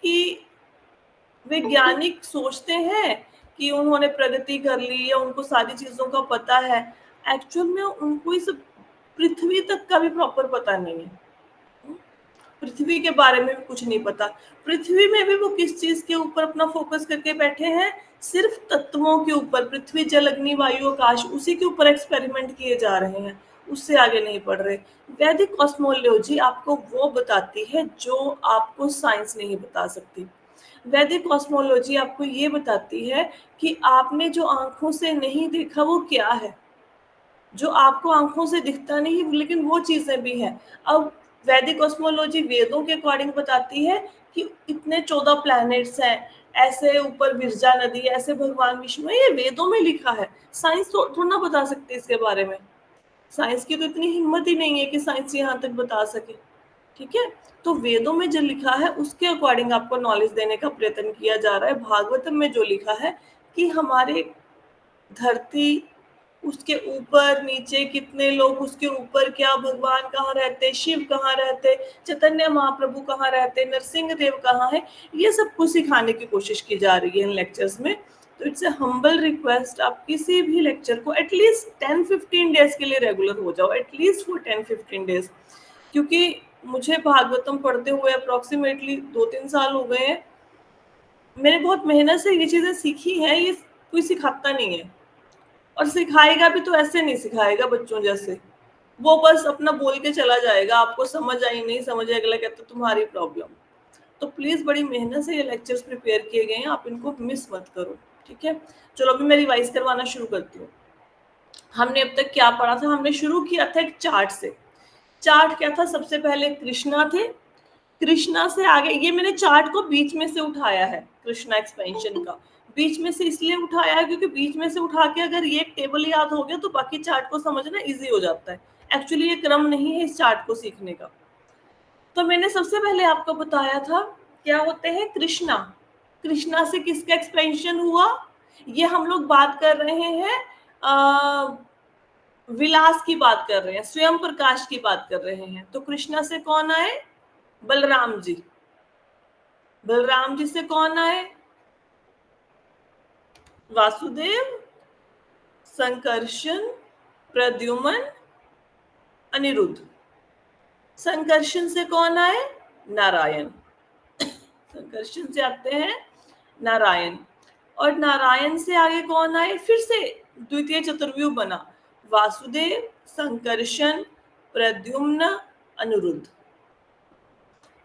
कि वैज्ञानिक सोचते हैं कि उन्होंने प्रगति कर ली या उनको सारी चीजों का पता है, एक्चुअल में उनको इस पृथ्वी तक का भी प्रॉपर पता नहीं है। पृथ्वी के बारे में भी कुछ नहीं पता। पृथ्वी में भी वो किस चीज के ऊपर अपना फोकस करके बैठे हैं, सिर्फ तत्वों के ऊपर, पृथ्वी जल अग्नि वायु आकाश, उसी के ऊपर एक्सपेरिमेंट किए जा रहे हैं, उससे आगे नहीं बढ़ रहे। वैदिक कॉस्मोलॉजी आपको वो बताती है जो आपको साइंस नहीं बता सकती। वैदिक कॉस्मोलॉजी आपको ये बताती है कि आपने जो आंखों से नहीं देखा वो क्या है, जो आपको आंखों से दिखता नहीं लेकिन वो चीजें भी हैं। अब वैदिक कॉस्मोलॉजी वेदों के अकॉर्डिंग बताती है कि इतने 14 प्लैनेट्स हैं, ऐसे ऊपर बिरजा नदी, ऐसे भगवान विष्णु है, ये वेदों में लिखा है। साइंस थोड़ा ना बता सकती इसके बारे में। साइंस की तो इतनी हिम्मत ही नहीं है कि साइंस यहाँ तक बता सके। ठीक है, तो वेदों में जो लिखा है उसके अकॉर्डिंग आपको नॉलेज देने का प्रयत्न किया जा रहा है। भागवतम में जो लिखा है कि हमारे धरती, उसके ऊपर नीचे कितने लोग, उसके ऊपर क्या, भगवान कहाँ रहते, शिव कहाँ रहते, चैतन्य महाप्रभु कहाँ रहते, नरसिंह देव कहाँ है, ये सब कुछ सिखाने की कोशिश की जा रही है इन लेक्चर्स में। तो इट्स ए हम्बल रिक्वेस्ट, आप किसी भी लेक्चर को एटलीस्ट 10-15 डेज के लिए रेगुलर हो जाओ, एटलीस्ट फॉर 10-15 डेज। क्योंकि मुझे भागवतम पढ़ते हुए अप्रोक्सीमेटली 2-3 साल हो गए हैं। मैंने बहुत मेहनत से ये चीजें सीखी हैं, ये कोई सिखाता नहीं है, और सिखाएगा भी तो ऐसे नहीं सिखाएगा बच्चों जैसे। वो बस अपना बोल के चला जाएगा, आपको समझ आई नहीं समझ आई, अगला कहता तुम्हारी प्रॉब्लम। तो प्लीज बड़ी मेहनत से ये लेक्चर्स प्रिपेयर किए गए हैं, आप इनको मिस मत करो। ठीक है, चलो अभी मैं रिवाइज करवाना शुरू करती हूँ। हमने अब तक क्या पढ़ा था? हमने शुरू किया था एक चार्ट से। चार्ट क्या था? सबसे पहले कृष्णा थे, कृष्णा से आगे, ये मैंने चार्ट को बीच में से उठाया है, कृष्णा एक्सपेंशन का बीच में से इसलिए उठाया है क्योंकि बीच में से उठा के अगर ये एक टेबल याद हो गया तो बाकी चार्ट को समझना इजी हो जाता है। एक्चुअली ये क्रम नहीं है इस चार्ट को सीखने का। तो मैंने सबसे पहले आपको बताया था क्या होते हैं कृष्णा। कृष्णा से किसका एक्सपेंशन हुआ? ये हम लोग बात कर रहे हैं विलास की बात कर रहे हैं, स्वयं प्रकाश की बात कर रहे हैं। तो कृष्णा से कौन आए? बलराम जी। बलराम जी से कौन आए? वासुदेव, संकर्षण, प्रद्युमन, अनिरुद्ध। संकर्षण से कौन आए? नारायण। संकर्षण से आते हैं नारायण, और नारायण से आगे कौन आए? फिर से द्वितीय चतुर्व्यूह बना, वासुदेव, संकर्षण, प्रद्युम्न, अनिरुद्ध।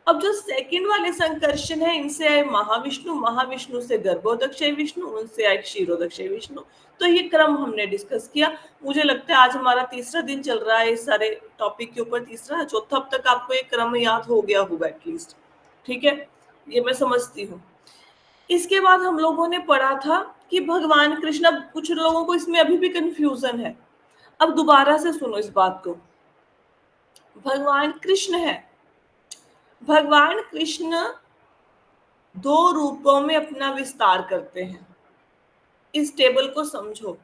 अब जो सेकंड वाले संकर्षण है, इनसे आए महाविष्णु, महाविष्णु से गर्भोदक्षय विष्णु, उनसे आए क्षीरोदक्षय विष्णु। तो ये क्रम हमने डिस्कस किया। मुझे लगता है आज हमारा तीसरा दिन चल रहा है इस सारे टॉपिक के ऊपर, तीसरा चौथा, अब तक आपको एक क्रम याद हो गया होगा एटलीस्ट। ठीक है, ये मैं समझती हूँ। इसके बाद हम लोगों ने पढ़ा था कि भगवान कृष्ण, कुछ लोगों को इसमें अभी भी कंफ्यूजन है, अब दोबारा से सुनो इस बात को। भगवान कृष्ण है, भगवान कृष्ण दो रूपों में अपना विस्तार करते हैं। इस टेबल को समझो,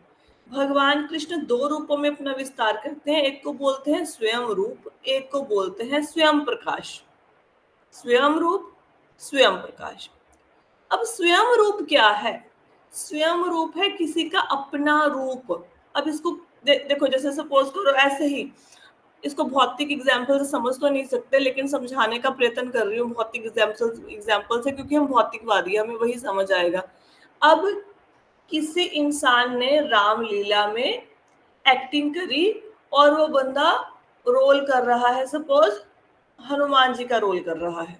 भगवान कृष्ण दो रूपों में अपना विस्तार करते हैं। एक को बोलते हैं स्वयं रूप, एक को बोलते हैं स्वयं प्रकाश। स्वयं रूप, स्वयं प्रकाश। अब स्वयं रूप क्या है? स्वयं रूप है किसी का अपना रूप। अब इसको देखो, जैसे सपोज करो ऐसे ही, इसको भौतिक एग्जाम्पल से समझ तो नहीं सकते, लेकिन समझाने का प्रयत्न कर रही हूँ भौतिक एग्जाम्पल से, क्योंकि हम भौतिकवादी, हमें वही समझ आएगा। अब किसी इंसान ने रामलीला में एक्टिंग करी और वो बंदा रोल कर रहा है, सपोज हनुमान जी का रोल कर रहा है।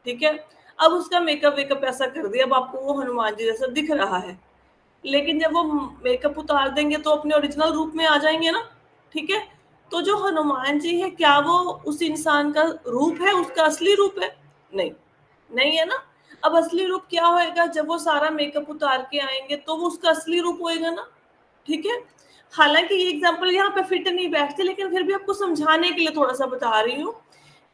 ठीक है, अब उसका मेकअप वेकअप ऐसा कर दिया, अब आपको वो हनुमान जी जैसा दिख रहा है, लेकिन जब वो मेकअप उतार देंगे तो अपने ओरिजिनल रूप में आ जाएंगे ना। ठीक है, तो जो हनुमान जी है, क्या वो उस इंसान का रूप है, उसका असली रूप है? नहीं, नहीं है ना। अब असली रूप क्या होएगा? जब वो सारा मेकअप उतार के आएंगे तो वो उसका असली रूप होएगा ना। ठीक है, हालांकि ये एग्जांपल यहाँ पे फिट नहीं बैठते, लेकिन फिर भी आपको समझाने के लिए थोड़ा सा बता रही हूँ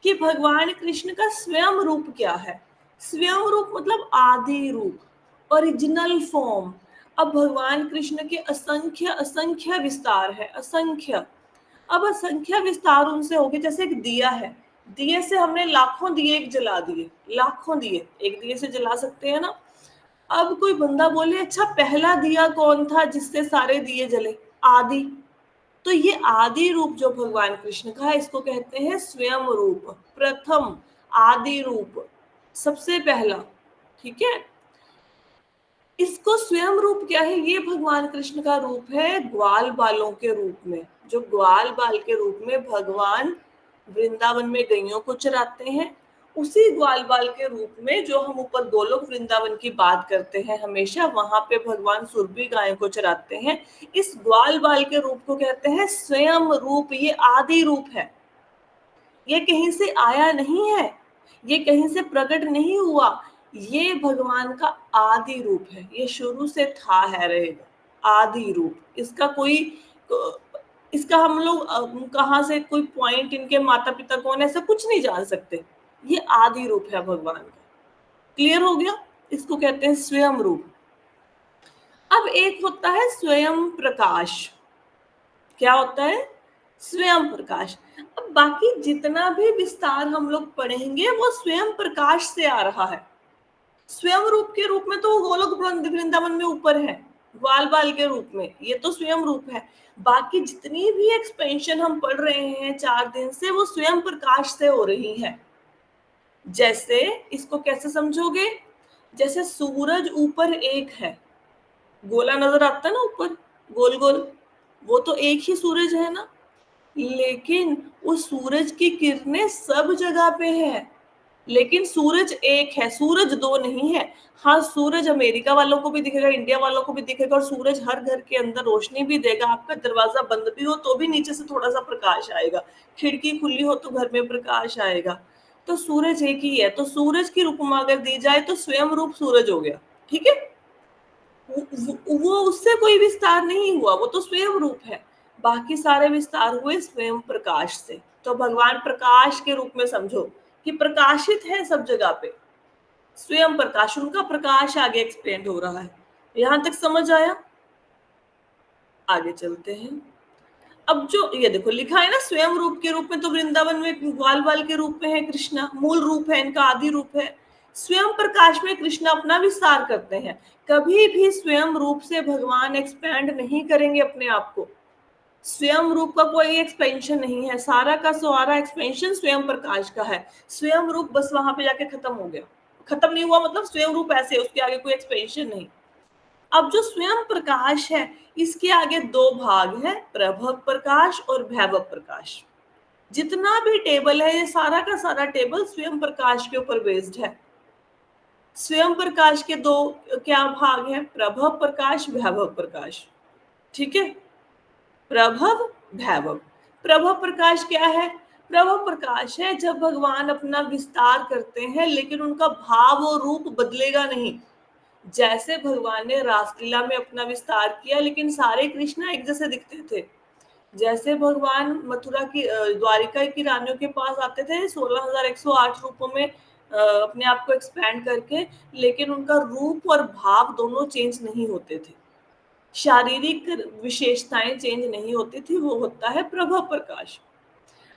कि भगवान कृष्ण का स्वयं रूप क्या है। स्वयं रूप मतलब आदि रूप, ओरिजिनल फॉर्म। अब भगवान कृष्ण के असंख्य असंख्य विस्तार है, असंख्य। अब असंख्य विस्तार उनसे हो गए, जैसे एक दिया है, दिए से हमने लाखों दिए एक जला दिए, लाखों दिए एक दिए से जला सकते हैं ना। अब कोई बंदा बोले अच्छा पहला दिया कौन था जिससे सारे दिए जले? आदि। तो ये आदि रूप जो भगवान कृष्ण का है इसको कहते हैं स्वयं रूप, प्रथम आदि रूप, सबसे पहला। ठीक है, इसको स्वयं रूप क्या है? ये भगवान कृष्ण का रूप है ग्वाल बालों के रूप में। जो ग्वाल बाल के रूप में भगवान वृंदावन में गैयों को चराते हैं, उसी ग्वाल बाल के रूप में जो हम ऊपर गोलोक वृंदावन की बात करते हैं हमेशा, वहां पे भगवान सुरभि गायों को चराते हैं। इस ग्वाल बाल के रूप को कहते हैं स्वयं रूप। ये आदि रूप है, ये कहीं से आया नहीं है, ये कहीं से प्रकट नहीं हुआ, ये भगवान का आदि रूप है। ये शुरू से था, है, रहेगा। आदि रूप, इसका कोई इसका हम लोग कहाँ से कोई पॉइंट, इनके माता पिता कौन, ऐसा कुछ नहीं जान सकते। ये आदि रूप है भगवान का। क्लियर हो गया? इसको कहते हैं स्वयं रूप। अब एक होता है स्वयं प्रकाश। क्या होता है? स्वयं प्रकाश। अब बाकी जितना भी विस्तार हम लोग पढ़ेंगे वो स्वयं प्रकाश से आ रहा है। स्वयं रूप के रूप में तो गोलोक वृंदावन में ऊपर है, ग्वाल बाल के रूप में, ये तो स्वयं रूप है। बाकी जितनी भी एक्सपेंशन हम पढ़ रहे हैं 4 दिन से, वो स्वयं प्रकाश से हो रही है। जैसे इसको कैसे समझोगे? जैसे सूरज ऊपर एक है, गोला नजर आता है ना ऊपर, गोल गोल, वो तो एक ही सूरज है ना। लेकिन उस सूरज की किरणें सब जगह पे है, लेकिन सूरज एक है, सूरज दो नहीं है। हाँ, सूरज अमेरिका वालों को भी दिखेगा, इंडिया वालों को भी दिखेगा, और सूरज हर घर के अंदर रोशनी भी देगा। आपका दरवाजा बंद भी हो तो भी नीचे से थोड़ा सा प्रकाश आएगा, खिड़की खुली हो तो घर में प्रकाश आएगा। तो सूरज एक ही है। तो सूरज की उपमा अगर दी जाए तो स्वयं रूप सूरज हो गया। ठीक है, वो उससे कोई विस्तार नहीं हुआ, वो तो स्वयं रूप है। बाकी सारे विस्तार हुए स्वयं प्रकाश से। तो भगवान प्रकाश के रूप में समझो कि प्रकाशित है सब जगह पे, स्वयं प्रकाश, उनका प्रकाश आगे एक्सप्लेन हो रहा है। यहां तक समझ आया? आगे चलते हैं। अब जो ये देखो लिखा है ना स्वयं रूप के रूप में, तो वृंदावन में ग्वाल बाल के रूप में है कृष्णा, मूल रूप है इनका, आदि रूप है। स्वयं प्रकाश में कृष्ण अपना विस्तार करते हैं। कभी भी स्वयं रूप से भगवान एक्सपैंड नहीं करेंगे अपने आप को। स्वयं रूप का कोई एक्सपेंशन नहीं है, सारा का सारा एक्सपेंशन स्वयं प्रकाश का है। स्वयं रूप बस वहां पे जाके खत्म हो गया, खत्म नहीं हुआ, मतलब स्वयं रूप ऐसे, उसके आगे कोई एक्सपेंशन नहीं। अब जो स्वयं प्रकाश है, इसके आगे दो भाग है, प्रभव प्रकाश और भैभव प्रकाश। जितना भी टेबल है, ये सारा का सारा टेबल स्वयं प्रकाश के ऊपर बेस्ड है। स्वयं प्रकाश के दो क्या भाग हैं? प्रभव प्रकाश, भैभव प्रकाश। ठीक है, प्रभव, भैभव। प्रभव प्रकाश क्या है? प्रभव प्रकाश है जब भगवान अपना विस्तार करते हैं लेकिन उनका भाव और रूप बदलेगा नहीं। जैसे भगवान ने रासलीला में अपना विस्तार किया लेकिन सारे कृष्णा एक जैसे दिखते थे। जैसे भगवान मथुरा की द्वारिका की रानियों के पास आते थे 16,108 रूपों में अपने आप को एक्सपैंड करके, लेकिन उनका रूप और भाव दोनों चेंज नहीं होते थे, शारीरिक विशेषताएं चेंज नहीं होती थी। वो होता है प्रभव प्रकाश।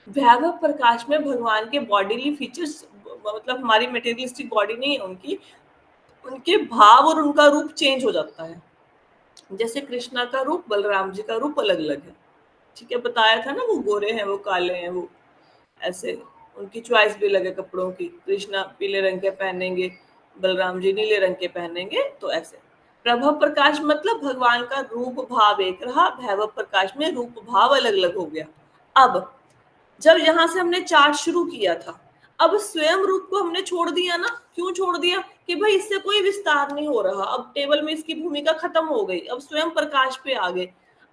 वैभव प्रकाश में भगवान के बॉडीली फीचर्स, मतलब हमारी मटेरियलिस्टिक बॉडी नहीं है उनकी, उनके भाव और उनका रूप चेंज हो जाता है। जैसे कृष्णा का रूप, बलराम जी का रूप अलग अलग है। ठीक है, बताया था ना, वो गोरे हैं, वो काले हैं, वो ऐसे, उनकी चॉइस भी अलग है कपड़ों की। कृष्णा पीले रंग के पहनेंगे, बलराम जी नीले रंग के पहनेंगे, तो ऐसे। प्रभव प्रकाश मतलब भगवान का रूप भाव एक रहा, भैभव प्रकाश में रूप भाव अलग अलग हो गया। अब जब यहाँ से हमने चार्ट शुरू किया था, अब स्वयं रूप को हमने छोड़ दिया ना। क्यों छोड़ दिया? कि भाई इससे कोई विस्तार नहीं हो रहा, अब टेबल में इसकी भूमिका खत्म हो गई, अब स्वयं प्रकाश पे आ गए।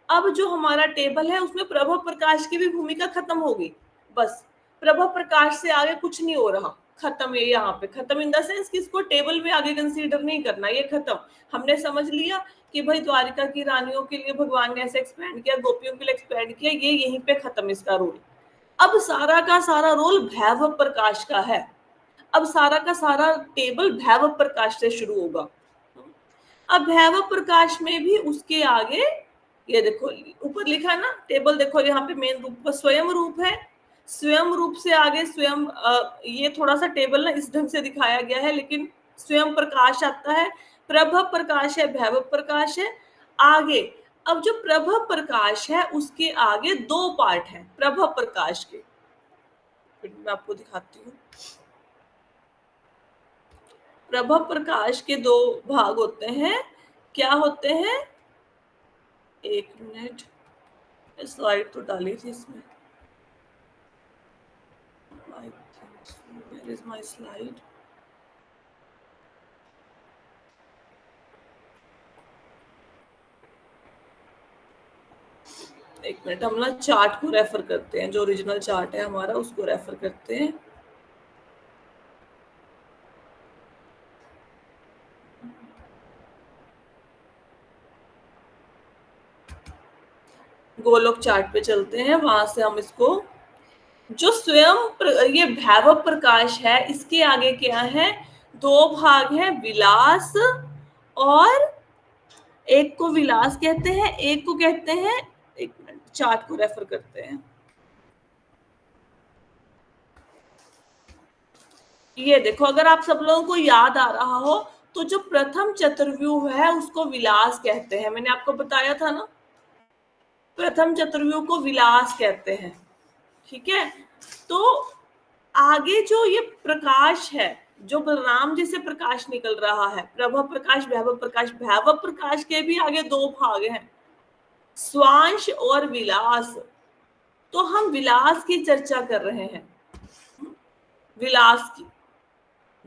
अब जो हमारा टेबल है उसमें प्रभव प्रकाश की भी भूमिका खत्म हो गई। बस प्रभव प्रकाश से आगे कुछ नहीं हो रहा, खत्म है। यहाँ पे खत्म इन द सेंस कि इसको टेबल में आगे कंसीडर नहीं करना, ये खत्म। हमने समझ लिया कि भाई द्वारिका की रानियों के लिए भगवान ने ऐसे एक्सपेंड किया, गोपियों के लिए एक्सपेंड किया, ये यहीं पे खत्म इसका रोल। अब सारा का सारा रोल भैभव प्रकाश का है। अब सारा का सारा टेबल भैभव प्रकाश से शुरू होगा। अब भैभव प्रकाश में भी उसके आगे, ये देखो ऊपर लिखा है ना टेबल, देखो यहाँ पे मेन रूप का स्वयं रूप है। स्वयं रूप से आगे स्वयं, ये थोड़ा सा टेबल ना इस ढंग से दिखाया गया है, लेकिन स्वयं प्रकाश आता है, प्रभव प्रकाश है, भैभव प्रकाश है। आगे अब जो प्रभव प्रकाश है उसके आगे दो पार्ट हैं प्रभव प्रकाश के, मैं आपको दिखाती हूँ। प्रभव प्रकाश के दो भाग होते हैं, क्या होते हैं? एक मिनट, स्लाइड तो डाली थी इसमें, where is my slide? एक मिनट, हम ना चार्ट को रेफर करते हैं, जो ओरिजिनल चार्ट है हमारा उसको रेफर करते हैं। गोलोक चार्ट पे चलते हैं, वहां से हम इसको, जो स्वयं ये भैभव प्रकाश है इसके आगे क्या है? दो भाग हैं, विलास, और एक को विलास कहते हैं, एक को कहते हैं, एक मिनट चार्ट को रेफर करते हैं। ये देखो, अगर आप सब लोगों को याद आ रहा हो तो जो प्रथम चतुर्व्यूह है उसको विलास कहते हैं, मैंने आपको बताया था ना, प्रथम चतुर्व्यूह को विलास कहते हैं। ठीक है, तो आगे जो ये प्रकाश है, जो बलराम जी से प्रकाश निकल रहा है, प्रभव प्रकाश, भैभव प्रकाश, भैभव प्रकाश के भी आगे दो भाग हैं, स्वांश और विलास। तो हम विलास की चर्चा कर रहे हैं, विलास की।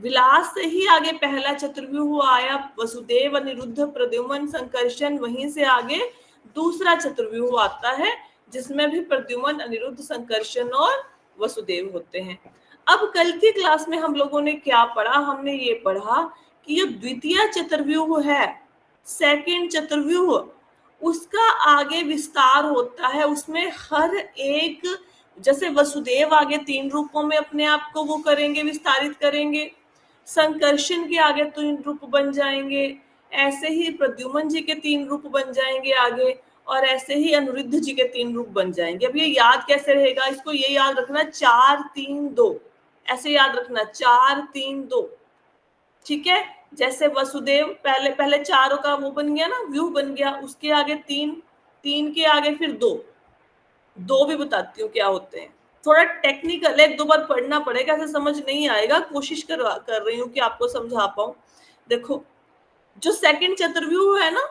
विलास से ही आगे पहला चतुर्व्यूह आया, वसुदेव, अनिरुद्ध, प्रद्युम्न, संकर्षण, वहीं से आगे दूसरा चतुर्व्यूह आता है जिसमें भी प्रद्युम्न, अनिरुद्ध, संकर्षण और वसुदेव होते हैं। अब कल की क्लास में हम लोगों ने क्या पढ़ा? हमने ये पढ़ा कि जो द्वितीय चतुर्व्यूह है, सेकंड चतुर्व्यूह, उसका आगे विस्तार होता है, उसमें हर एक, जैसे वसुदेव आगे तीन रूपों में अपने आप को वो करेंगे, विस्तारित करेंगे, संकर्षण के आगे तीन रूप बन जाएंगे, ऐसे ही प्रद्युम्न जी के तीन रूप बन जाएंगे आगे, और ऐसे ही अनिरुद्ध जी के तीन रूप बन जाएंगे। अब ये याद कैसे रहेगा? इसको ये याद रखना 4-3-2, ऐसे याद रखना 4-3-2। ठीक है, जैसे वसुदेव, पहले पहले चारों का वो बन गया ना, व्यू बन गया, उसके आगे तीन, तीन के आगे फिर दो, दो भी बताती हूँ क्या होते हैं, थोड़ा टेक्निकल है, एक दो बार पढ़ना पड़ेगा, ऐसे समझ नहीं आएगा, कोशिश कर रही हूँ कि आपको समझा पाऊं। देखो, जो सेकंड चतुर्व्यूह है ना,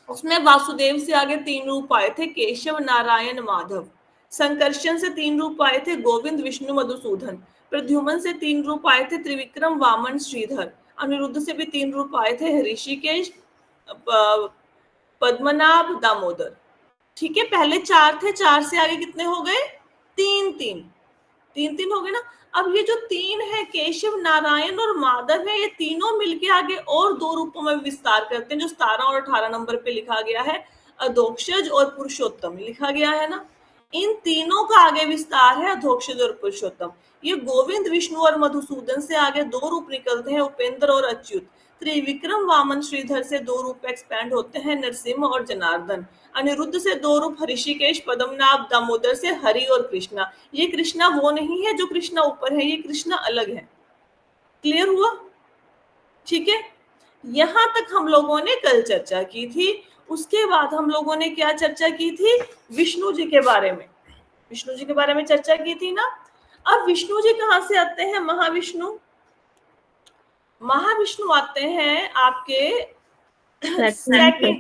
उसमें वासुदेव से आगे तीन रूप आए थे, केशव, नारायण, माधव। संकर्षण से तीन रूप आए थे, गोविंद, विष्णु, मधुसूदन। प्रद्युम्न से तीन रूप आए थे, त्रिविक्रम, वामन, श्रीधर। अनिरुद्ध से भी तीन रूप आए थे, ऋषिकेश, पद्मनाभ, दामोदर। ठीक है, पहले चार थे, चार से आगे कितने हो गए? तीन तीन, तीन तीन हो गए ना। अब ये जो तीन है, केशव, नारायण और माधव है, ये तीनों मिलके आगे और दो रूपों में विस्तार करते हैं, जो 17 और 18 नंबर पे लिखा गया है, अधोक्षज और पुरुषोत्तम लिखा गया है ना। इन तीनों का आगे विस्तार है, अधोक्षज और पुरुषोत्तम। ये गोविंद, विष्णु और मधुसूदन से आगे दो रूप निकलते हैं, उपेंद्र और अच्युत। त्रिविक्रम, वामन, श्रीधर से दो रूप एक्सपैंड होते हैं, नरसिंह और जनार्दन। अनिरुद्ध से दो रूप, ऋषिकेश, पद्मनाभ, दामोदर से हरि और कृष्णा। ये कृष्णा वो नहीं है जो कृष्णा ऊपर है, ये कृष्णा अलग है। क्लियर हुआ? ठीक है, यहां तक हम लोगों ने कल चर्चा की थी। उसके बाद हम लोगों ने क्या चर्चा की थी? विष्णु जी के बारे में, विष्णु जी के बारे में चर्चा की थी ना। अब विष्णु जी कहां से आते हैं? महाविष्णु, महाविष्णु आते हैं आपके सेकंड,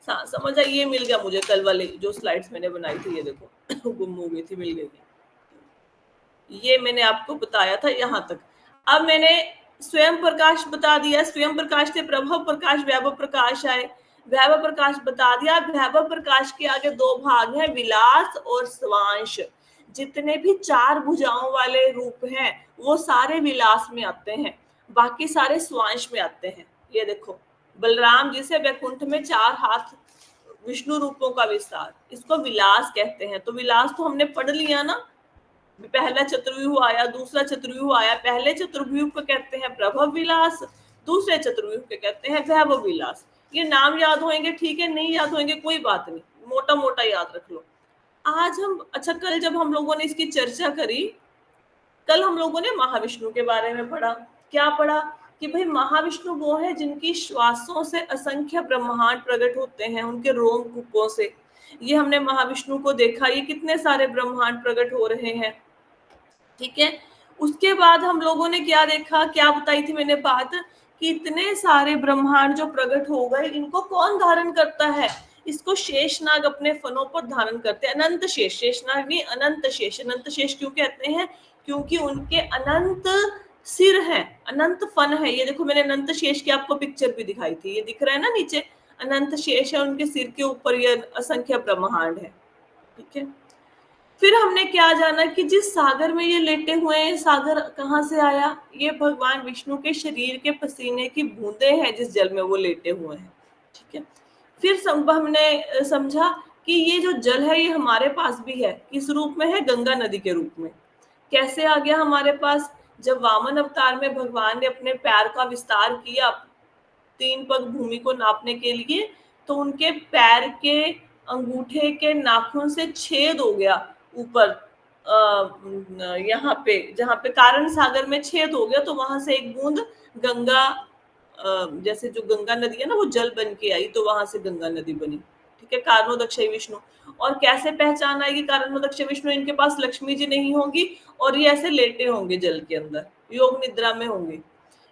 हाँ समझ आई, ये मिल गया मुझे, कल वाले जो स्लाइड्स मैंने बनाई थी, ये देखो गुम हो गई थी, मिल गई, ये मैंने आपको बताया था यहाँ तक। अब मैंने स्वयं प्रकाश बता दिया, स्वयं प्रकाश से प्रभव प्रकाश, वैभव प्रकाश आए, वैभव प्रकाश बता दिया। वैभव प्रकाश के आगे दो भाग हैं, विलास और स्वांश। जितने भी चार भुजाओं वाले रूप हैं वो सारे विलास में आते हैं, बाकी सारे स्वांश में आते हैं। ये देखो, बलराम जी से वैकुंठ में चार हाथ, विष्णु रूपों का विस्तार, इसको विलास कहते हैं। तो विलास तो हमने पढ़ लिया ना, पहला चतुर्व्यूह आया, दूसरा चतुर्व्यूह आया, पहले चतुर्व्यूह को कहते हैं प्रभव विलास, दूसरे चतुर्व्यूह को कहते हैं वैभव विलास। ये नाम याद होंगे, ठीक है, नहीं याद होंगे कोई बात नहीं, मोटा मोटा याद रख लो। आज हम अच्छा, कल जब हम लोगों ने इसकी चर्चा करी, कल हम लोगों ने महाविष्णु के बारे में पढ़ा। क्या पढ़ा? कि भाई महाविष्णु वो है जिनकी श्वासों से असंख्य ब्रह्मांड प्रकट होते हैं, उनके रोमकूपों से। ये हमने महाविष्णु को देखा, ये कितने सारे ब्रह्मांड प्रकट हो रहे हैं। ठीक है, उसके बाद हम लोगों ने क्या देखा, क्या बताई थी मैंने बात, कि इतने सारे ब्रह्मांड जो प्रकट हो गए, इनको कौन धारण करता है? इसको शेषनाग अपने फनों पर धारण करते हैं। अनंत शेष, शेषनाग नहीं, अनंत शेष। अनंत शेष क्यों कहते हैं? क्योंकि उनके अनंत सिर हैं, अनंत फन है। ये देखो, मैंने अनंत शेष की आपको पिक्चर भी दिखाई थी, ये दिख रहा है ना नीचे, अनंत शेष है, उनके सिर के ऊपर ये असंख्य ब्रह्मांड है। ठीक है, फिर हमने क्या जाना कि जिस सागर में ये लेटे हुए हैं, सागर कहाँ से आया? ये भगवान विष्णु के शरीर के पसीने की बूंदें हैं, जिस जल में वो लेटे हुए हैं। ठीक है, फिर हमने समझा कि ये जो जल है, ये हमारे पास भी है। किस रूप में है? गंगा नदी के रूप में। कैसे आ गया हमारे पास? जब वामन अवतार में भगवान ने अपने पैर का विस्तार किया 3 पग भूमि को नापने के लिए, तो उनके पैर के अंगूठे के नाखून से छेद हो गया ऊपर, यहाँ पे जहाँ पे कारण सागर में छेद हो गया, तो वहां से एक बूंद गंगा, जैसे जो गंगा नदी है ना, वो जल बन के आई, तो वहां से गंगा नदी बनी। ठीक है, कारणोदक्षय विष्णु। और कैसे पहचान आएगी कारणोदक्षय विष्णु? इनके पास लक्ष्मी जी नहीं होंगी और ये ऐसे लेटे होंगे जल के अंदर, योग निद्रा में होंगे।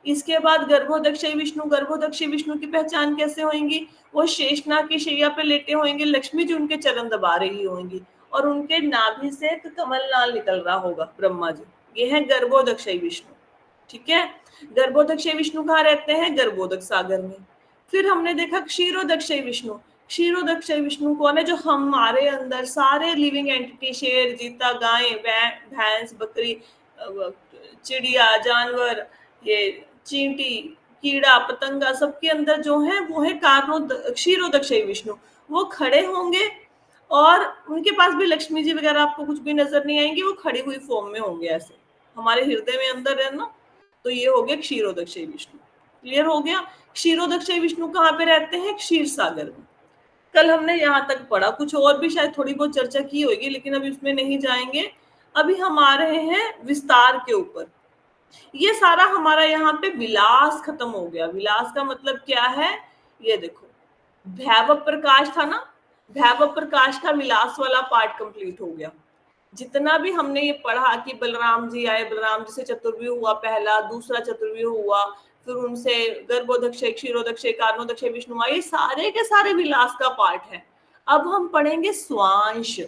इसके बाद गर्भोदक्षय विष्णु, गर्भोदक्षय विष्णु की पहचान कैसे होगी? वो शेषनाग की शैया पे लेटे होंगे, लक्ष्मी जी उनके चरण दबा रही होंगी और उनके नाभि से कमल नाल निकल रहा होगा, ब्रह्मा जी। ये है गर्भोदक्षय विष्णु। ठीक है, गर्भोदक्षय विष्णु कहाँ रहते हैं? गर्भोदक सागर में। फिर हमने देखा क्षीरोदक्षय विष्णु। क्षीरोदक्षय विष्णु कौन है? जो हमारे अंदर सारे लिविंग एंटिटी, शेर, चीता, गाय, भैंस, बकरी, चिड़िया, जानवर, ये चींटी, कीड़ा, पतंगा, सबके अंदर जो है वो है क्षीरोदक्षय विष्णु। वो खड़े होंगे और उनके पास भी लक्ष्मी जी वगैरह आपको कुछ भी नजर नहीं आएंगी, वो खड़ी हुई फॉर्म में होंगे ऐसे, हमारे हृदय में अंदर है ना। तो ये हो गया क्षीरोदक्षय विष्णु। क्लियर हो गया? क्षीरोदक्षय विष्णु कहाँ पे रहते हैं? क्षीर सागर में। कल हमने यहाँ तक पढ़ा, कुछ और भी शायद थोड़ी बहुत चर्चा की होगी, लेकिन अभी उसमें नहीं जाएंगे। अभी हम आ रहे हैं विस्तार के ऊपर। ये सारा हमारा यहाँ पे विलास खत्म हो गया। विलास का मतलब क्या है? ये देखो, भैरव प्रकाश था ना, भैरव प्रकाश का विलास वाला पार्ट कंप्लीट हो गया। जितना भी हमने ये पढ़ा कि बलराम जी आए, बलराम जी से चतुर्व्यूह हुआ, पहला, दूसरा चतुर्व्यूह हुआ, फिर उनसे गर्भोदक्षय, क्षीरोदक्षय, कारणोदक्षय विष्णु आए, ये सारे के सारे विलास का पार्ट है। अब हम पढ़ेंगे स्वांश।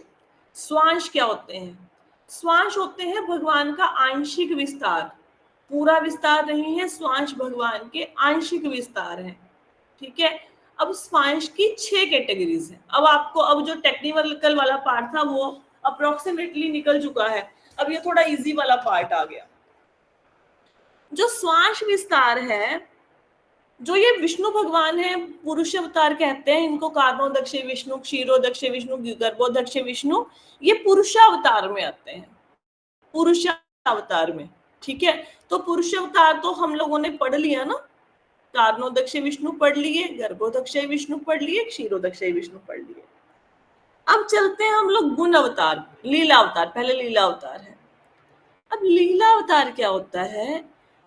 स्वांश क्या होते हैं? स्वांश होते हैं भगवान का आंशिक विस्तार। पूरा विस्तार नहीं है, स्वांश भगवान के आंशिक विस्तार है। ठीक है, अब स्वांश की 6 कैटेगरीज है। अब आपको, अब जो टेक्निकल वाला पार्ट था वो अप्रोक्सीमेटली निकल चुका है, अब ये थोड़ा इजी वाला पार्ट आ गया। जो स्वांश विस्तार है, जो ये विष्णु भगवान है, पुरुष अवतार कहते हैं इनको, कारणोदक्षय विष्णु, क्षीरोदक्षय विष्णु, गर्भोदक्षय विष्णु, ये पुरुषावतार में आते हैं, पुरुष अवतार में। ठीक है, तो पुरुष अवतार तो हम लोगों ने पढ़ लिया ना, कारणोदक्षय विष्णु पढ़ लिए, गर्भोदक्षय विष्णु पढ़ लिए, क्षीरोदक्षय विष्णु पढ़ लिए। अब चलते हैं हम लोग गुण अवतार, लीला अवतार। पहले लीला अवतार है। अब लीला अवतार क्या होता है?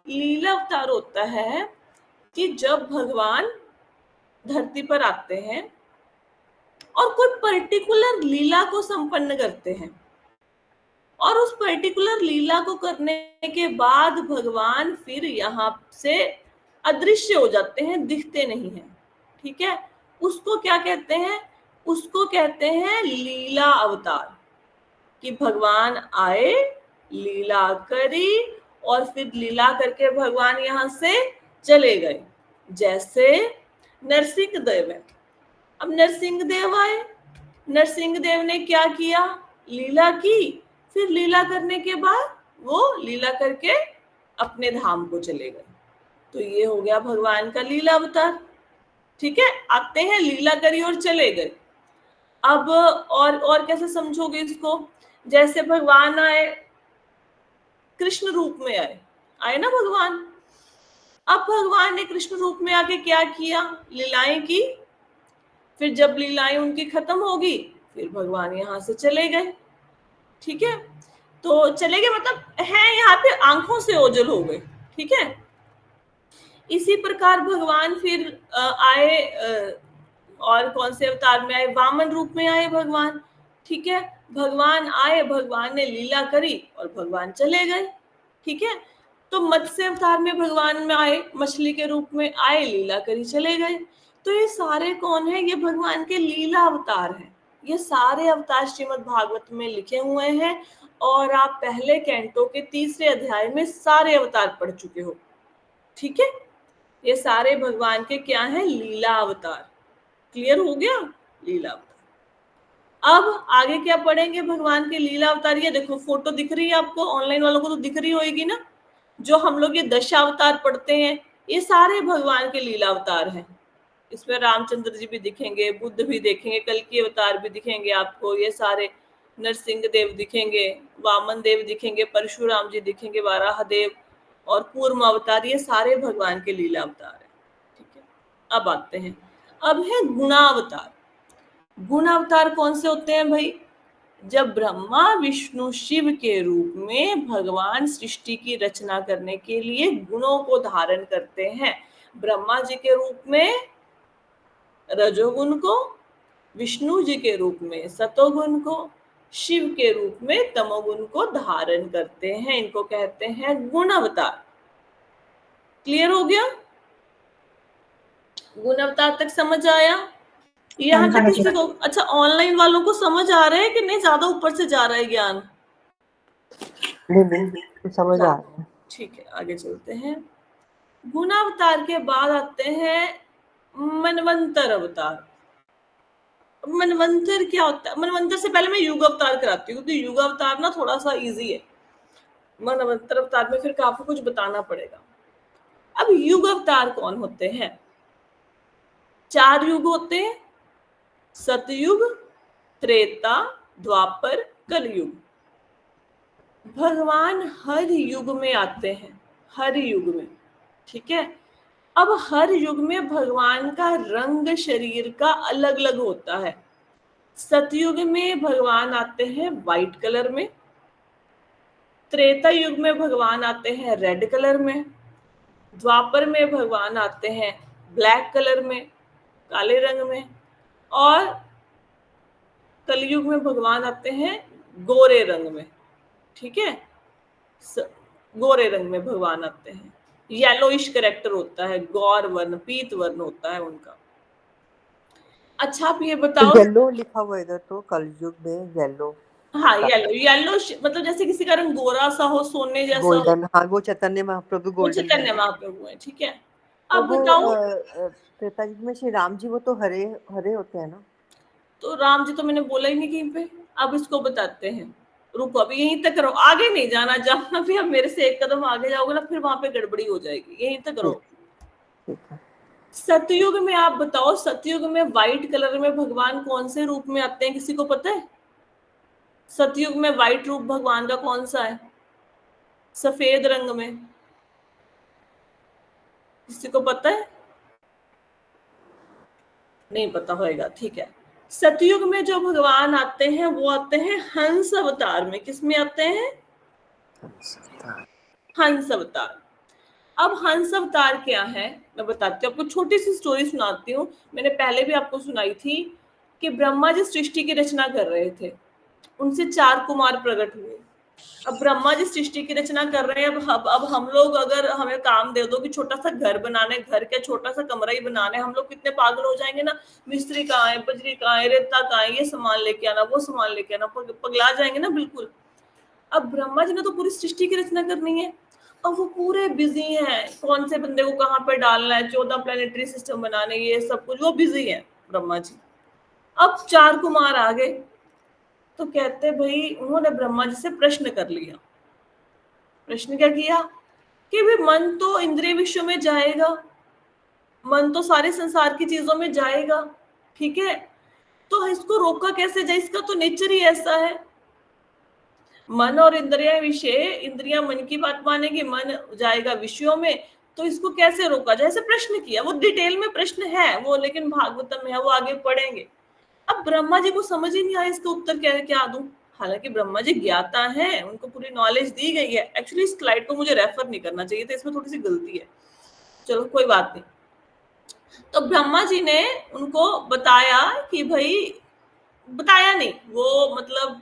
लीला अवतार होता है कि जब भगवान धरती पर आते हैं और कोई पर्टिकुलर लीला को संपन्न करते हैं, और उस पर्टिकुलर लीला को करने के बाद भगवान फिर यहाँ से अदृश्य हो जाते हैं, दिखते नहीं हैं। ठीक है, उसको क्या कहते हैं? उसको कहते हैं लीला अवतार। कि भगवान आए, लीला करी और फिर लीला करके भगवान यहाँ से चले गए। जैसे नरसिंह देव है। अब नरसिंह देव आए, नरसिंह देव ने क्या किया? लीला की, फिर लीला करने के बाद वो लीला करके अपने धाम को चले गए। तो ये हो गया भगवान का लीला अवतार। ठीक है, आते हैं, लीला करी और चले गए। अब और कैसे समझोगे इसको? जैसे भगवान आए, कृष्ण रूप में आए, आए ना भगवान। अब भगवान ने कृष्ण रूप में आके क्या किया? लीलाएं की। फिर जब लीलाएं उनकी खत्म होगी, फिर भगवान यहाँ से चले गए, ठीक है। तो चले गए मतलब है यहाँ पे आंखों से ओझल हो गए, ठीक है। इसी प्रकार भगवान फिर आए, और कौन से अवतार में आए, वामन रूप में आए भगवान, ठीक है। भगवान आए, भगवान ने लीला करी और भगवान चले गए, ठीक है। तो मत्स्य अवतार में भगवान में आए, मछली के रूप में आए, लीला करी चले गए। तो ये सारे कौन है, ये भगवान के लीला अवतार हैं। ये सारे अवतार श्रीमद् भागवत में लिखे हुए हैं और आप पहले कैंटो के 3रे अध्याय में सारे अवतार पढ़ चुके हो, ठीक है। ये सारे भगवान के क्या हैं, लीला अवतार। क्लियर हो गया, लीला अवतार। अब आगे क्या पढ़ेंगे भगवान के लीला अवतार। ये देखो फोटो दिख रही है आपको, ऑनलाइन वालों को तो दिख रही होगी ना। जो हम लोग ये दशावतार पढ़ते हैं, ये सारे भगवान के लीला अवतार हैं। इसमें रामचंद्र जी भी दिखेंगे, बुद्ध भी देखेंगे, कल्कि अवतार भी दिखेंगे आपको, ये सारे नरसिंह देव दिखेंगे, वामन देव दिखेंगे, परशुराम जी दिखेंगे, वाराह देव और पूर्व अवतार, ये सारे भगवान के लीला अवतार है, ठीक है। अब आते हैं, अब है गुणावतार। गुण अवतार कौन से होते हैं भाई, जब ब्रह्मा विष्णु शिव के रूप में भगवान सृष्टि की रचना करने के लिए गुणों को धारण करते हैं। ब्रह्मा जी के रूप में रजोगुण को, विष्णु जी के रूप में सतोगुण को, शिव के रूप में तमोगुण को धारण करते हैं। इनको कहते हैं गुण अवतार। क्लियर हो गया, गुण अवतार तक समझ आया यहाँ तक किसी को? अच्छा, ऑनलाइन वालों को समझ आ रहा है कि नहीं, ज्यादा ऊपर से जा रहा है ज्ञान? नहीं समझ आ रहा है, ठीक है, आगे चलते हैं। गुणावतार के बाद आते हैं मनवंतर अवतार। मनवंतर क्या होता है? मनवंतर से पहले मैं युग अवतार कराती हूँ, क्योंकि युग अवतार ना थोड़ा सा इजी है, मनवंतर अवतार में फिर काफी कुछ बताना पड़ेगा। अब युग अवतार कौन होते हैं? 4 युग होते हैं, सतयुग, त्रेता, द्वापर, कलयुग। भगवान हर युग में आते हैं, हर युग में, ठीक है। अब हर युग में भगवान का रंग शरीर का अलग अलग होता है। सतयुग में भगवान आते हैं व्हाइट कलर में, त्रेता युग में भगवान आते हैं रेड कलर में, द्वापर में भगवान आते हैं ब्लैक कलर में, काले रंग में, और कलयुग में भगवान आते हैं गोरे रंग में, ठीक है। गोरे रंग में भगवान आते हैं, येलोइश कैरेक्टर होता है, गौर वर्ण, पीत वर्ण होता है उनका। अच्छा आप ये बताओ, येलो लिखा हुआ इधर तो कलयुग में येलो। हाँ येलो, येलो मतलब जैसे किसी का रंग गोरा सा हो, सोने जैसा हो, गोल्डन, हाँ वो चैतन्य महाप्रभु वो गोल्डन चैतन्य रंग। महाप्रभु है, ठीक है। और अब वो बताओ, त्रेता युग में श्री राम जी वो तो हरे हरे होते हैं ना। तो राम जी तो मैंने बोला ही नहीं कहीं पे। अब इसको बताते हैं, रुको अभी यहीं तक रहो, आगे नहीं जाना। जहां भी आप मेरे से एक कदम आगे जाओगे ना, फिर वहां पे गड़बड़ी हो जाएगी, यहीं तक रहो। ठीक है। सतयुग में आप बताओ, सतयुग में व्हाइट कलर में भगवान कौन से रूप में आते हैं, किसी को पता है? सतयुग में व्हाइट रूप भगवान का कौन सा है, सफेद रंग में? किसी को पता है? नहीं पता होएगा, ठीक है। सतयुग में जो भगवान आते हैं वो आते हैं हंस अवतार में। किस में आते हैं? हंस अवतार। अब हंस अवतार क्या है मैं बताती हूँ आपको, छोटी सी स्टोरी सुनाती हूँ। मैंने पहले भी आपको सुनाई थी कि ब्रह्मा जी सृष्टि की रचना कर रहे थे, उनसे 4 कुमार प्रकट हुए। अब ब्रह्मा जी सृष्टि की रचना कर रहे हैं। अब हम लोग अगर हमें काम दे दो कि छोटा सा घर बनाना है, घर के छोटा सा कमरा ही बनाना है, हम लोग कितने पागल हो जाएंगे ना। मिस्त्री कहाँ है, बजरी कहाँ है, रेता कहाँ है, ये सामान लेके आना, वो सामान लेके आना, पगला जाएंगे ना बिल्कुल। अब ब्रह्मा जी ने तो पूरी सृष्टि की रचना करनी है, अब वो पूरे बिजी हैं, कौन से बंदे को कहाँ पे डालना है, 14 प्लेनेटरी सिस्टम बनाने, ये सब कुछ वो बिजी है ब्रह्मा जी। अब 4 कुमार आ गए, तो कहते भाई, उन्होंने ब्रह्मा जी से प्रश्न कर लिया। प्रश्न क्या किया कि भाई मन तो इंद्रिय विश्व में जाएगा, मन तो सारे संसार की चीजों में जाएगा, ठीक है। तो इसको रोका कैसे जाए, इसका तो नेचर ही ऐसा है। मन और इंद्रिया विषय, इंद्रियां मन की बात मानेगी, मन जाएगा विषयों में, तो इसको कैसे रोका जाए, ऐसे प्रश्न किया। वो डिटेल में प्रश्न है वो, लेकिन भागवतम में है, वो आगे पढ़ेंगे। अब ब्रह्मा जी को समझ ही नहीं आया इसका उत्तर क्या दूं। हालांकि ब्रह्मा जी ज्ञाता हैं, उनको पूरी नॉलेज दी गई है। एक्चुअली इस स्लाइड को मुझे रेफर नहीं करना चाहिए था, इसमें थोड़ी सी गलती है, चलो कोई बात नहीं। तो ब्रह्मा जी ने उनको बताया कि भाई, बताया नहीं, वो मतलब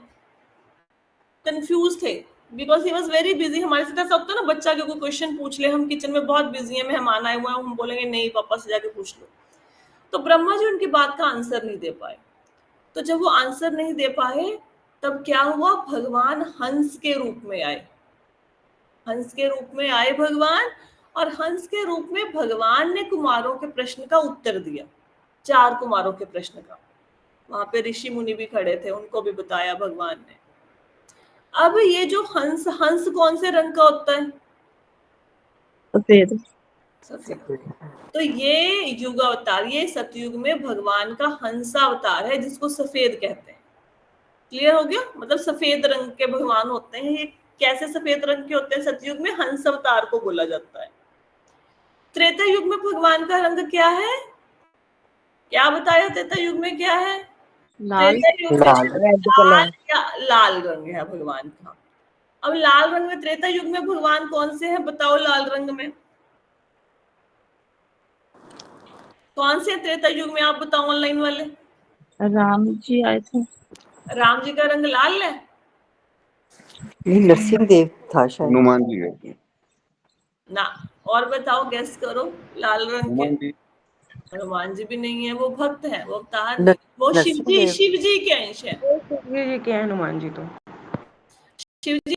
कंफ्यूज थे, because he was very busy. हमारे साथ ऐसा होता है ना, बच्चा के कोई क्वेश्चन पूछ ले, हम किचन में बहुत बिजी है, मेहमान आए हुए हैं, हम बोलेंगे नहीं पापा से जाके पूछ लो। तो ब्रह्मा जी उनकी बात का आंसर नहीं दे पाए। तो जब वो आंसर नहीं दे पाए, तब क्या हुआ, भगवान हंस के रूप में आए। हंस के रूप में आए भगवान, और हंस के रूप में भगवान ने कुमारों के प्रश्न का उत्तर दिया, 4 कुमारों के प्रश्न का। वहां पे ऋषि मुनि भी खड़े थे, उनको भी बताया भगवान ने। अब ये जो हंस, हंस कौन से रंग का होता है? सफेद। सफेद। तो ये युग अवतार, ये सतयुग में भगवान का हंसा अवतार है, जिसको सफेद कहते हैं। क्लियर हो गया? मतलब सफेद रंग के भगवान होते हैं। ये कैसे सफेद रंग के होते हैं? सतयुग में हंस अवतार को बोला जाता है। त्रेता युग में भगवान का रंग क्या है? क्या बताया? त्रेता युग में क्या है? लाल। त्रेता युग में रेड लाल कलर। या लाल रंग है भगवान का। अब लाल रंग में त्रेता युग में भगवान कौन से हैं? बताओ लाल रंग में कौन से त्रेता युग में? आप बताओ ऑनलाइन वाले। राम जी आए थे। राम जी का रंग लाल है? ये नरसिंह देव था शायद। हनुमान जी है। ना। और बताओ, गेस करो। लाल रंग के हनुमान जी। हनुमान जी भी नहीं है, वो भक्त है, वो अवतार नर, नहीं। वो नरसिंह देव। शिव जी के अंश है। शिव जी के हैं हनुमान जी तो। शिव जी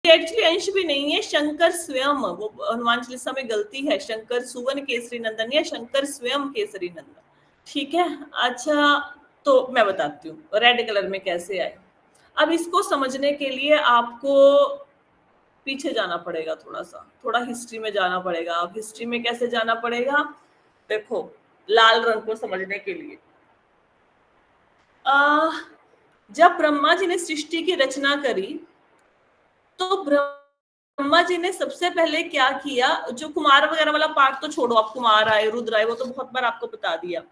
एक्चुअली अंश भी नहीं है, शंकर स्वयं। वो हनुमान चालीसा में गलती है, शंकर सुवन केसरी नंदन या शंकर स्वयं केसरी नंदन। ठीक है। अच्छा, तो मैं बताती हूँ रेड कलर में कैसे आए। अब इसको समझने के लिए आपको पीछे जाना पड़ेगा, थोड़ा हिस्ट्री में जाना पड़ेगा। अब हिस्ट्री में कैसे जाना पड़ेगा? देखो, लाल रंग को समझने के लिए जब ब्रह्मा जी ने सृष्टि की रचना करी, तो ब्रह्मा जी ने सबसे पहले क्या किया? जो कुमार वगैरह वाला पार्ट तो छोड़ो, आप कुमार आए, रुद्र आए, वो तो बहुत बार आपको बता दिया।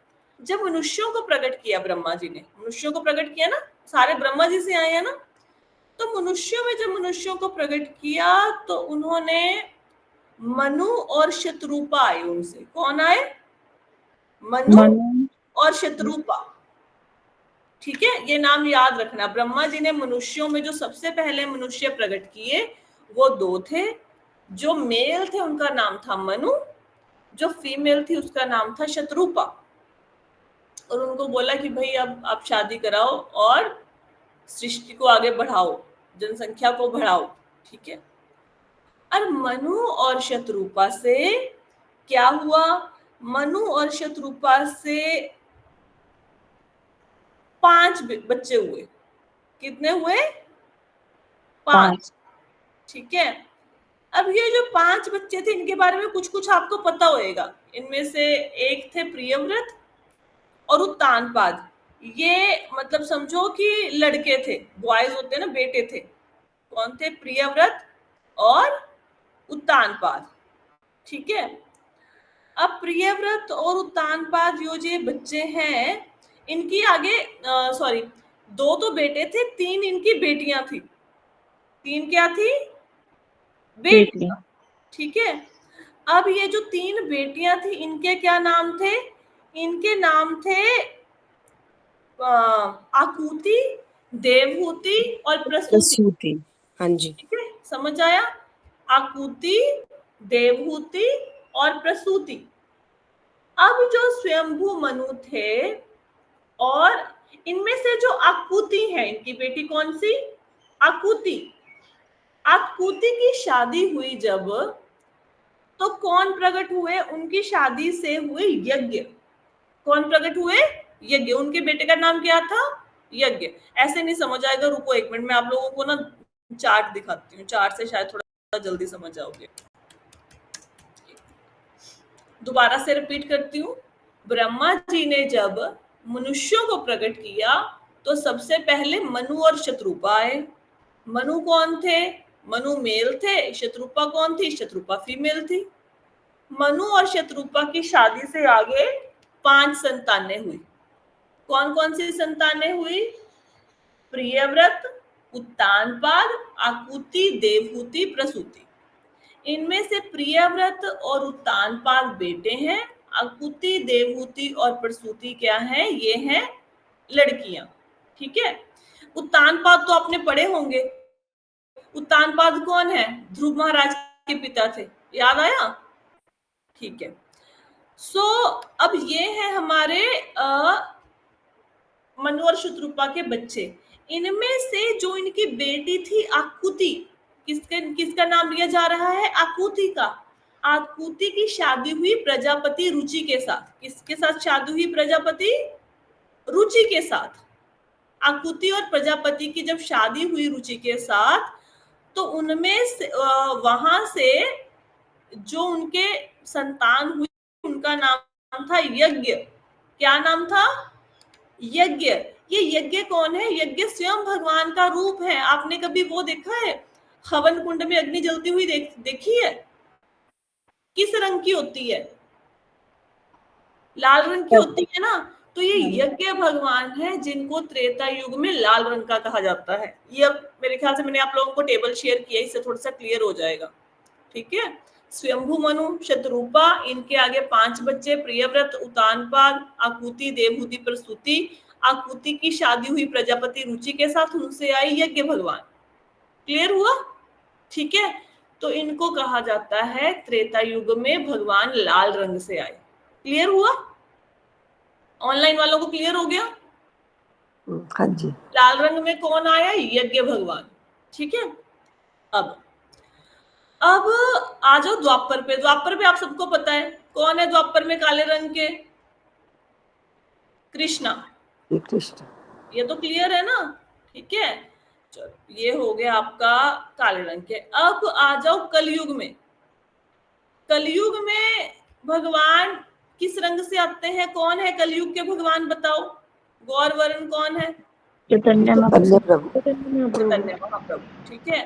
जब मनुष्यों को प्रकट किया ब्रह्मा जी ने, मनुष्यों को प्रकट किया ना, सारे ब्रह्मा जी से आए हैं ना, तो मनुष्यों में जब मनुष्यों को प्रकट किया, तो उन्होंने मनु और शत्रुपा आए उनसे। कौन आए? मनु और शत्रुपा। ठीक है, ये नाम याद रखना। ब्रह्मा जी ने मनुष्यों में जो सबसे पहले मनुष्य प्रकट किए, वो 2 थे। जो मेल थे उनका नाम था मनु, जो फीमेल थी उसका नाम था शत्रुपा। और उनको बोला कि भाई अब आप शादी कराओ और सृष्टि को आगे बढ़ाओ, जनसंख्या को बढ़ाओ। ठीक है। और मनु और शत्रुपा से क्या हुआ? मनु और शत्रुपा से 5 बच्चे हुए। कितने हुए? 5। ठीक है। अब ये जो 5 बच्चे थे, इनके बारे में कुछ कुछ आपको पता होएगा। इनमें से एक थे प्रियव्रत और उत्तानपाद। ये मतलब समझो कि लड़के थे, बॉयज होते हैं ना, बेटे थे। कौन थे? प्रियव्रत और उत्तानपाद। ठीक है। अब प्रियव्रत और उत्तानपाद जो बच्चे हैं, इनकी आगे सॉरी, 2 तो बेटे थे, 3 इनकी बेटियां थी। 3 क्या थी? बेटियां। ठीक है। अब ये जो 3 बेटियां थी, इनके क्या नाम थे? इनके नाम थे आकुति, देवहूति और प्रसूति। हाँ जी। ठीक है, समझ आया? आकुति, देवहूति और प्रसूति। अब जो स्वयंभू मनु थे, और इनमें से जो आकुति है, इनकी बेटी कौन सी? आकुति। आकुति की शादी हुई जब, तो कौन प्रकट हुए? उनकी शादी से हुए यज्ञ। कौन प्रकट हुए? यज्ञ। उनके बेटे का नाम क्या था? यज्ञ। ऐसे नहीं समझ आएगा, रुको 1 मिनट, मैं आप लोगों को ना चार्ट दिखाती हूँ, चार्ट से शायद थोड़ा जल्दी समझ आओगे। दोबारा से रिपीट करती हूँ। ब्रह्मा जी ने जब मनुष्यों को प्रकट किया, तो सबसे पहले मनु और शत्रुपा आए। मनु कौन थे? मनु मेल थे। शत्रुपा कौन थी? शत्रुपा फीमेल थी। मनु और शत्रुपा की शादी से आगे 5 संतानें हुई। कौन कौन सी संतानें हुई? प्रियव्रत, उत्तानपाद, आकुति, देवहूति, प्रसूति। इनमें से प्रियव्रत और उत्तानपाद बेटे हैं, आकुति, देवहूति और प्रसूति क्या है? ये हैं लड़कियां। ठीक है, उत्तानपाद तो आपने पढ़े होंगे। उत्तानपाद कौन है? ध्रुव महाराज के पिता थे, याद आया? ठीक है। अब ये है हमारे मनु और शत्रुपा के बच्चे। इनमें से जो इनकी बेटी थी आकुति, किसका नाम लिया जा रहा है? आकुति का। आकुति की शादी हुई प्रजापति रुचि के साथ। किसके साथ शादी हुई? प्रजापति रुचि के साथ। आकुति और प्रजापति की जब शादी हुई रुचि के साथ, तो उनमें से वहां से जो उनके संतान हुई उनका नाम था यज्ञ। क्या नाम था? यज्ञ। ये यज्ञ कौन है? यज्ञ स्वयं भगवान का रूप है। आपने कभी वो देखा है, हवन कुंड में अग्नि जलती हुई देखी है? किस रंग की होती है? लाल रंग की होती है ना। तो ये यज्ञ भगवान है, जिनको त्रेता युग में लाल रंग का कहा जाता है। ये अब मेरे ख्याल से मैंने आप लोगों को टेबल शेयर किया, इससे थोड़ा सा क्लियर हो जाएगा। ठीक है, स्वयंभू, मनु, शतरूपा, इनके आगे 5 बच्चे, प्रियव्रत, उत्तानपाद, आकुति, देवहूति, प्रसूति। आकुति की शादी हुई प्रजापति रुचि के साथ, उनसे आई यज्ञ भगवान। क्लियर हुआ? ठीक है, तो इनको कहा जाता है त्रेता युग में भगवान लाल रंग से आए। क्लियर हुआ? ऑनलाइन वालों को क्लियर हो गया? हाँ जी। लाल रंग में कौन आया? यज्ञ भगवान। ठीक है, अब आ जाओ द्वापर पे। द्वापर पे आप सबको पता है कौन है द्वापर में काले रंग के? कृष्णा। कृष्ण, ये तो क्लियर है ना? ठीक है, चलो ये हो गया आपका काले रंग के। अब आ जाओ कलयुग में। कलयुग में भगवान किस रंग से आते हैं? कौन है कलयुग के भगवान? बताओ। गौर वर्ण कौन है? चैतन्य महाप्रभु। चैतन्य महाप्रभु। ठीक है,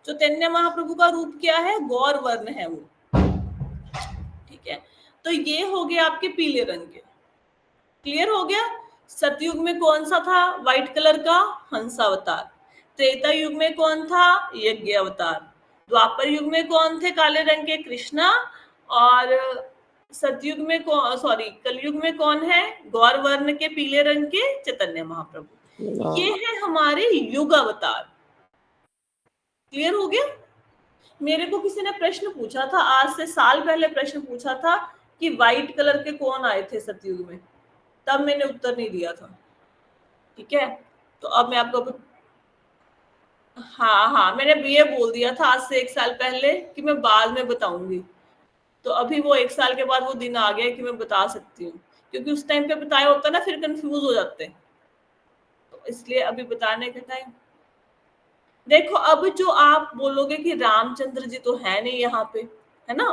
चैतन्य महाप्रभु का रूप क्या है? गौर वर्ण है वो। ठीक है, तो ये हो गया आपके पीले रंग के। क्लियर हो गया? सतयुग में कौन सा था? व्हाइट कलर का हंसावतार। त्रेता युग में कौन था? यज्ञ अवतार। द्वापर युग में कौन थे? काले रंग के कृष्णा। और सतयुग में कलयुग में कौन है? गौर वर्ण के पीले रंग के चैतन्य महाप्रभु। ये है हमारे युग अवतार। क्लियर हो गया? मेरे को किसी ने प्रश्न पूछा था, आज से साल पहले प्रश्न पूछा था कि व्हाइट कलर के कौन आए थे सतयुग में, तब मैंने उत्तर नहीं दिया था। ठीक है, तो अब मैं आपको हाँ मैंने ये बोल दिया था आज से 1 साल पहले कि मैं बाद में बताऊंगी। तो अभी वो 1 साल के बाद वो दिन आ गया कि मैं बता सकती हूँ, क्योंकि उस टाइम पे बताया होता ना फिर कंफ्यूज हो जाते हैं, तो इसलिए अभी बताने का टाइम। देखो, अब जो आप बोलोगे कि रामचंद्र जी तो है नहीं यहाँ पे, है ना?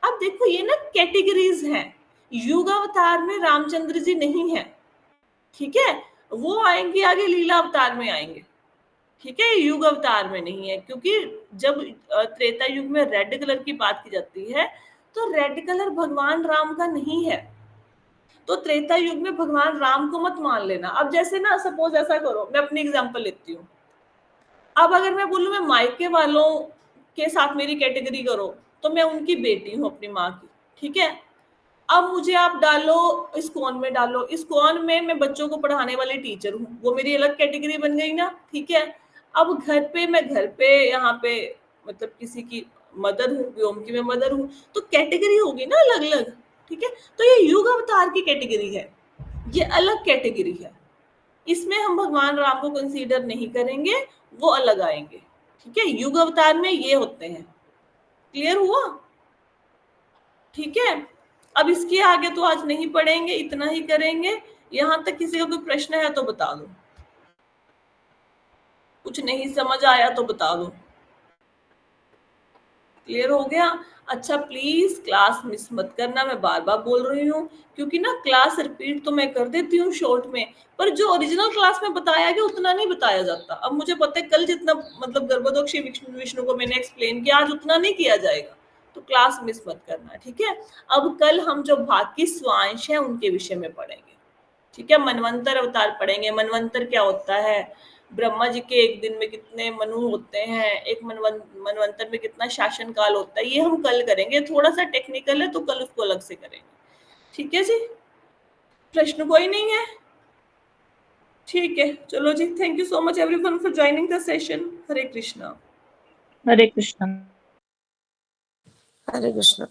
अब देखो ये ना कैटेगरीज हैं। युग अवतार में रामचंद्र जी नहीं है। ठीक है, वो आएंगे आगे, लीला अवतार में आएंगे। ठीक है, युग अवतार में नहीं है, क्योंकि जब त्रेता युग में रेड कलर की बात की जाती है तो रेड कलर भगवान राम का नहीं है। तो त्रेता युग में भगवान राम को मत मान लेना। अब जैसे ना, सपोज ऐसा करो, मैं अपनी एग्जांपल लेती हूँ। अब अगर मैं बोलूं मैं मायके वालों के साथ मेरी कैटेगरी करो, तो मैं उनकी बेटी हूँ अपनी माँ की। ठीक है, अब मुझे आप डालो इस्कॉन में, डालो इस्कॉन में मैं बच्चों को पढ़ाने वाली टीचर हूँ, वो मेरी अलग कैटेगरी बन गई ना। ठीक है, अब मैं घर पे यहाँ पे मतलब किसी की मदर हूँ, व्योम की मैं मदर हूँ, तो कैटेगरी होगी ना अलग अलग। ठीक है, तो ये युग अवतार की कैटेगरी है, ये अलग कैटेगरी है। इसमें हम भगवान राम को कंसीडर नहीं करेंगे, वो अलग आएंगे। ठीक है, युग अवतार में ये होते हैं। क्लियर हुआ? ठीक है, अब इसके आगे तो आज नहीं पढ़ेंगे, इतना ही करेंगे। यहां तक किसी का कोई प्रश्न है तो बता दो, कुछ नहीं समझ आया तो बता दो। क्लियर हो गया? अच्छा, प्लीज क्लास मिस मत करना, मैं बार बार बोल रही हूँ, क्योंकि ना क्लास रिपीट तो मैं कर देती हूँ शॉर्ट में, पर जो ओरिजिनल क्लास में बताया गया उतना नहीं बताया जाता। अब मुझे पता है कल जितना मतलब गर्भोदक्षी विष्णु को मैंने एक्सप्लेन किया, आज उतना नहीं किया जाएगा, तो क्लास मिस मत करना। ठीक है, अब कल हम जो बाकी स्वांश है उनके विषय में पढ़ेंगे। ठीक है, मनवंतर अवतार पढ़ेंगे। मनवंतर क्या होता है, ब्रह्मा जी के एक दिन में कितने मनु होते हैं, एक मनवंतर में कितना शासन काल होता है, ये हम कल करेंगे। थोड़ा सा टेक्निकल है तो कल उसको अलग से करेंगे। ठीक है जी, प्रश्न कोई नहीं है? ठीक है, चलो जी, thank you so much everyone for joining the session. Hare Krishna. Hare Krishna. Hare Krishna.